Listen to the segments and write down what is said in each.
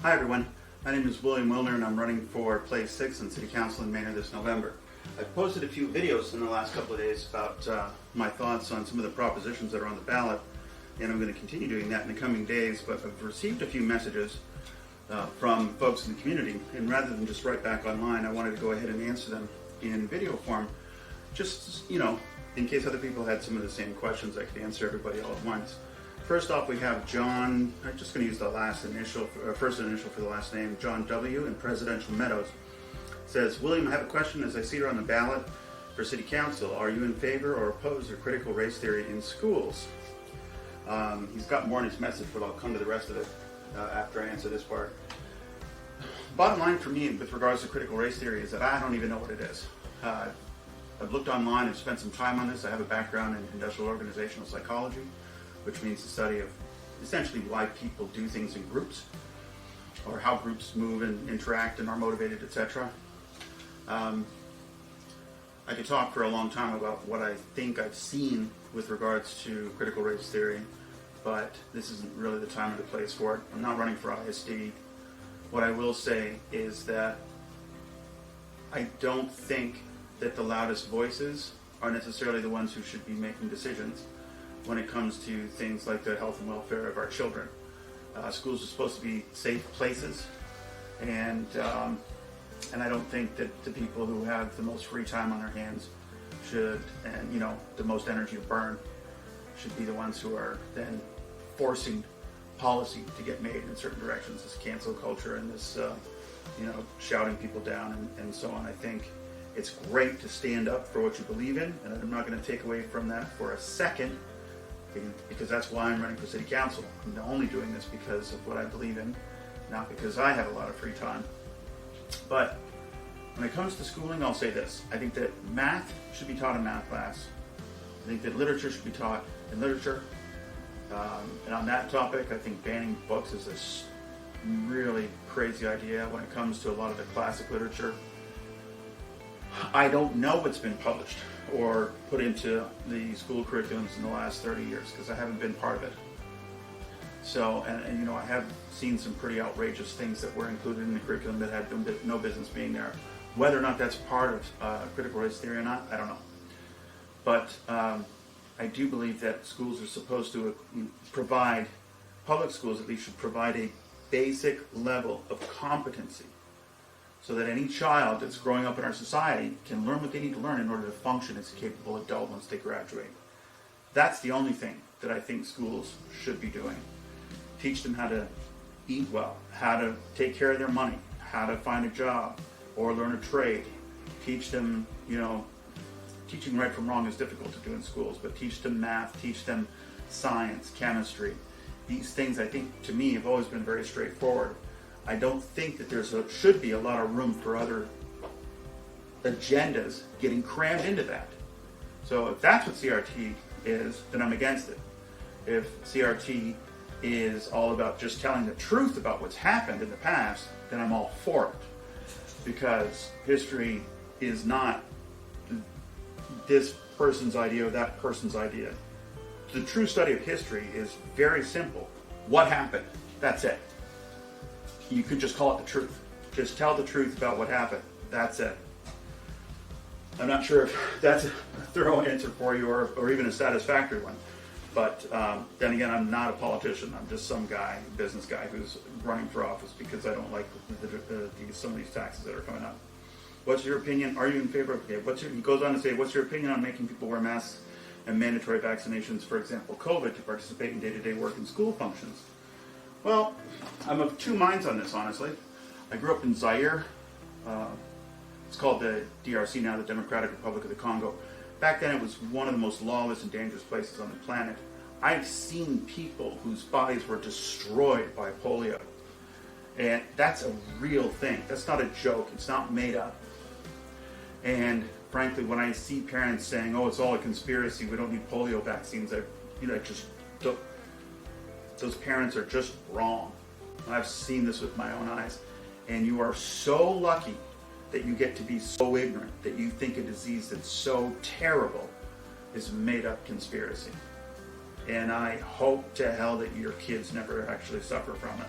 Hi everyone, my name is William Wilner and I'm running for Place 6 in City Council in Manor this November. I've posted a few videos in the last couple of days about my thoughts on some of the propositions that are on the ballot, and I'm going to continue doing that in the coming days, but I've received a few messages from folks in the community, and rather than just write back online, I wanted to go ahead and answer them in video form, just, in case other people had some of the same questions, I could answer everybody all at once. First off, we have John, I'm just going to use the first initial for the last name, John W. in Presidential Meadows. Says, William, I have a question as I see her on the ballot for City Council. Are you in favor or opposed to critical race theory in schools? He's got more in his message, but I'll come to the rest of it after I answer this part. Bottom line for me with regards to critical race theory is that I don't even know what it is. I've looked online and spent some time on this. I have a background in industrial organizational psychology, which means the study of essentially why people do things in groups, or how groups move and interact and are motivated, etc. I could talk for a long time about what I think I've seen with regards to critical race theory, but this isn't really the time or the place for it. I'm not running for ISD. What I will say is that I don't think that the loudest voices are necessarily the ones who should be making decisions when it comes to things like the health and welfare of our children. Schools are supposed to be safe places, and I don't think that the people who have the most free time on their hands should, and the most energy to burn, should be the ones who are then forcing policy to get made in certain directions. This cancel culture and this, shouting people down and so on. I think it's great to stand up for what you believe in, and I'm not going to take away from that for a second, because that's why I'm running for City Council. I'm only doing this because of what I believe in, not because I have a lot of free time. But when it comes to schooling, I'll say this. I think that math should be taught in math class. I think that literature should be taught in literature. And on that topic, I think banning books is a really crazy idea when it comes to a lot of the classic literature. I don't know what's been published or put into the school curriculums in the last 30 years because I haven't been part of it. So, and I have seen some pretty outrageous things that were included in the curriculum that had no business being there. Whether or not that's part of critical race theory or not, I don't know. But I do believe that schools are supposed to provide, public schools at least should provide a basic level of competency so that any child that's growing up in our society can learn what they need to learn in order to function as a capable adult once they graduate. That's the only thing that I think schools should be doing. Teach them how to eat well, how to take care of their money, how to find a job or learn a trade. Teach them, teaching right from wrong is difficult to do in schools, but teach them math, teach them science, chemistry. These things, I think, to me, have always been very straightforward. I don't think that should be a lot of room for other agendas getting crammed into that. So if that's what CRT is, then I'm against it. If CRT is all about just telling the truth about what's happened in the past, then I'm all for it. Because history is not this person's idea or that person's idea. The true study of history is very simple. What happened? That's it. You could just call it the truth. Just tell the truth about what happened. That's it. I'm not sure if that's a thorough answer for you or even a satisfactory one. But then again, I'm not a politician. I'm just some guy, business guy, who's running for office because I don't like some of these taxes that are coming up. What's your opinion? Are you in favor of it? He goes on to say, what's your opinion on making people wear masks and mandatory vaccinations, for example, COVID, to participate in day-to-day work and school functions? Well, I'm of two minds on this, honestly. I grew up in Zaire. It's called the DRC now, the Democratic Republic of the Congo. Back then, it was one of the most lawless and dangerous places on the planet. I've seen people whose bodies were destroyed by polio. And that's a real thing. That's not a joke. It's not made up. And frankly, when I see parents saying, oh, it's all a conspiracy, we don't need polio vaccines, those parents are just wrong. I've seen this with my own eyes. And you are so lucky that you get to be so ignorant that you think a disease that's so terrible is a made-up conspiracy. And I hope to hell that your kids never actually suffer from it.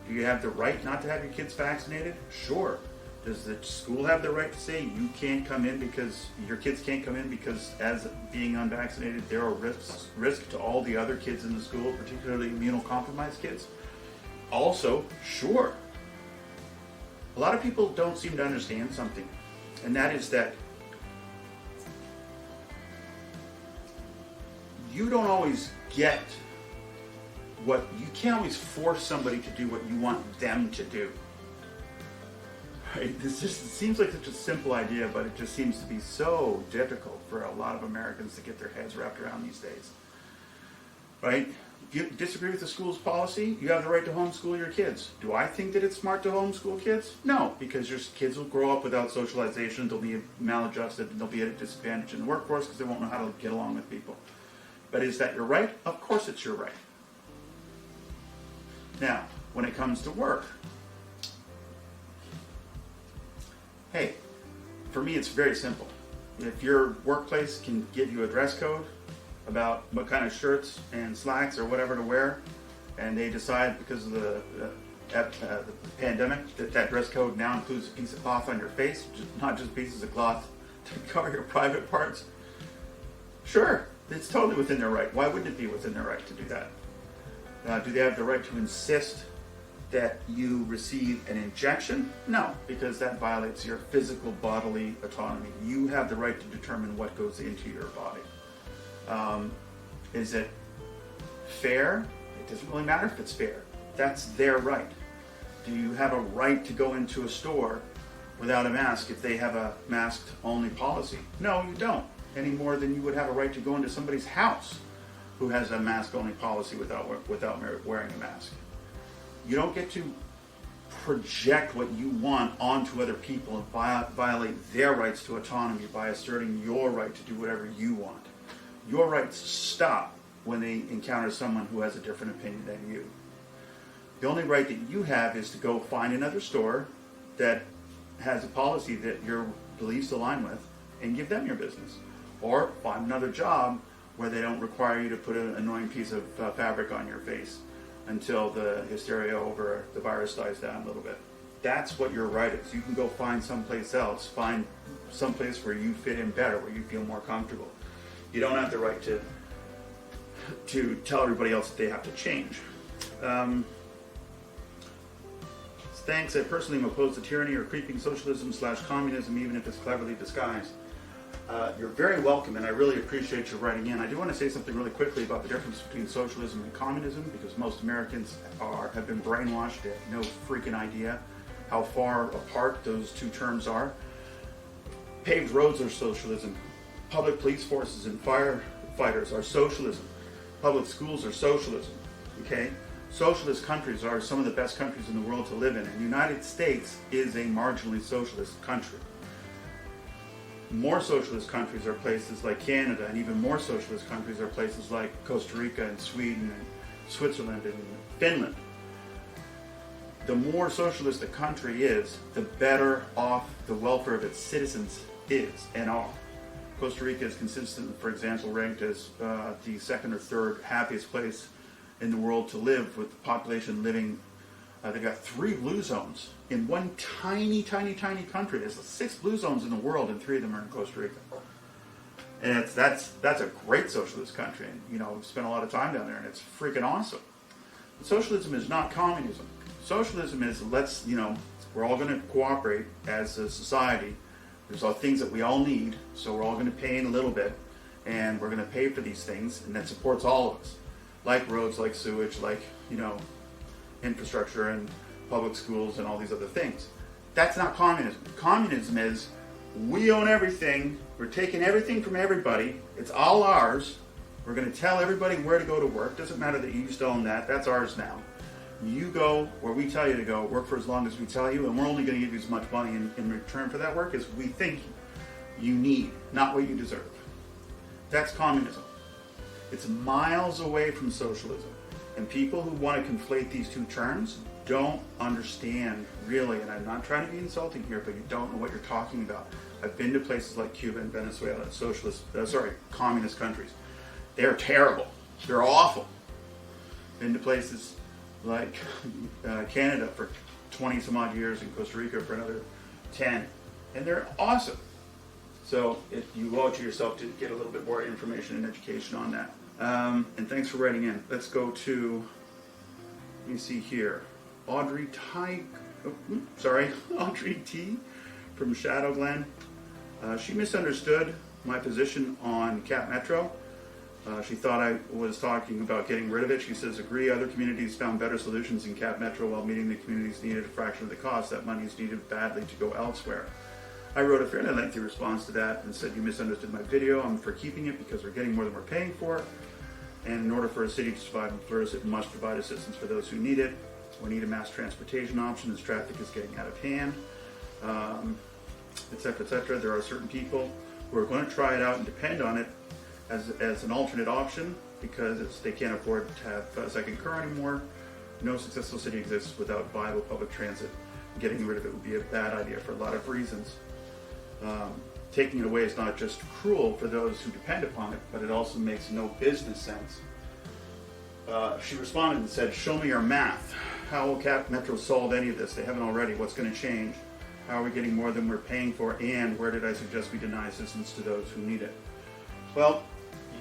Do you have the right not to have your kids vaccinated? Sure. Does the school have the right to say you can't come in because your kids can't come in because as being unvaccinated, there are risk to all the other kids in the school, particularly immunocompromised kids? Also, sure. A lot of people don't seem to understand something, and that is that you don't always get you can't always force somebody to do what you want them to do. Right? It seems like such a simple idea, but it just seems to be so difficult for a lot of Americans to get their heads wrapped around these days. Right? If you disagree with the school's policy, you have the right to homeschool your kids. Do I think that it's smart to homeschool kids? No, because your kids will grow up without socialization, they'll be maladjusted, and they'll be at a disadvantage in the workforce because they won't know how to get along with people. But is that your right? Of course it's your right. Now, when it comes to work, hey, for me it's very simple. If your workplace can give you a dress code about what kind of shirts and slacks or whatever to wear, and they decide because of the pandemic that dress code now includes a piece of cloth on your face, not just pieces of cloth to cover your private parts, sure, it's totally within their right. Why wouldn't it be within their right to do that? Do they have the right to insist that you receive an injection? No, because that violates your physical bodily autonomy. You have the right to determine what goes into your body. Is it fair? It doesn't really matter if it's fair. That's their right. Do you have a right to go into a store without a mask if they have a mask-only policy? No, you don't, any more than you would have a right to go into somebody's house who has a mask-only policy without wearing a mask. You don't get to project what you want onto other people and violate their rights to autonomy by asserting your right to do whatever you want. Your rights stop when they encounter someone who has a different opinion than you. The only right that you have is to go find another store that has a policy that your beliefs align with and give them your business. Or find another job where they don't require you to put an annoying piece of fabric on your face until the hysteria over the virus dies down a little bit. That's what your right is. You can go find someplace else, find someplace where you fit in better, where you feel more comfortable. You don't have the right to tell everybody else that they have to change. Thanks. I personally am opposed to tyranny or creeping socialism/communism, even if it's cleverly disguised. You're very welcome, and I really appreciate you writing in. I do want to say something really quickly about the difference between socialism and communism, because most Americans have been brainwashed. They have no freaking idea how far apart those two terms are. Paved roads are socialism. Public police forces and firefighters are socialism. Public schools are socialism. Okay? Socialist countries are some of the best countries in the world to live in, and the United States is a marginally socialist country. More socialist countries are places like Canada, and even more socialist countries are places like Costa Rica and Sweden and Switzerland and Finland. The more socialist a country is, the better off the welfare of its citizens is and are. Costa Rica is consistently, for example, ranked as the second or third happiest place in the world to live, with the population living. They've got 3 blue zones in one tiny, tiny, tiny country. There's 6 blue zones in the world, and 3 of them are in Costa Rica. And that's a great socialist country. And, we've spent a lot of time down there, and it's freaking awesome. But socialism is not communism. Socialism is we're all going to cooperate as a society. There's all things that we all need, so we're all going to pay in a little bit, and we're going to pay for these things, and that supports all of us, like roads, like sewage, like infrastructure and public schools and all these other things. That's not communism. Communism is we own everything, we're taking everything from everybody, it's all ours, we're going to tell everybody where to go to work. Doesn't matter that you used to own that, that's ours now. You go where we tell you to go, work for as long as we tell you, and we're only going to give you as much money in return for that work as we think you need, not what you deserve. That's communism. It's miles away from socialism. And people who want to conflate these two terms don't understand, really, and I'm not trying to be insulting here, but you don't know what you're talking about. I've been to places like Cuba and Venezuela, communist countries. They're terrible. They're awful. Been to places like Canada for 20 some odd years and Costa Rica for another 10. And they're awesome. So you owe it to yourself to get a little bit more information and education on that. And thanks for writing in. Let's go to, let me see here, Audrey T from Shadow Glen. She misunderstood my position on Cap Metro. She thought I was talking about getting rid of it. She says, agree, other communities found better solutions in Cap Metro while meeting the communities needed a fraction of the cost. That money is needed badly to go elsewhere. I wrote a fairly lengthy response to that and said, you misunderstood my video. I'm for keeping it because we're getting more than we're paying for. And in order for a city to survive and flourish, it must provide assistance for those who need it. We need a mass transportation option as traffic is getting out of hand, et cetera, et cetera. There are certain people who are going to try it out and depend on it as an alternate option because they can't afford to have a second car anymore. No successful city exists without viable public transit. Getting rid of it would be a bad idea for a lot of reasons. Taking it away is not just cruel for those who depend upon it, but it also makes no business sense. She responded and said, show me your math. How will Cap Metro solve any of this? They haven't already. What's going to change? How are we getting more than we're paying for? And where did I suggest we deny assistance to those who need it? Well,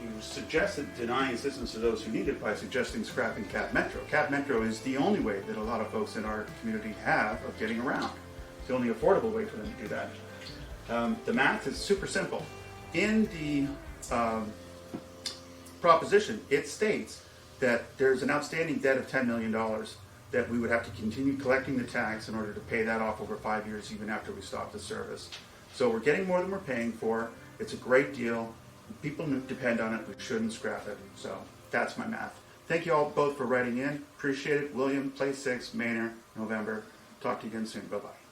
you suggested denying assistance to those who need it by suggesting scrapping Cap Metro. Cap Metro is the only way that a lot of folks in our community have of getting around. It's the only affordable way for them to do that. The math is super simple. In the proposition, it states that there's an outstanding debt of $10 million that we would have to continue collecting the tax in order to pay that off over 5 years, even after we stop the service. So we're getting more than we're paying for. It's a great deal. People depend on it. We shouldn't scrap it. So that's my math. Thank you all both for writing in. Appreciate it. William, Place 6, Manor, November. Talk to you again soon. Bye-bye.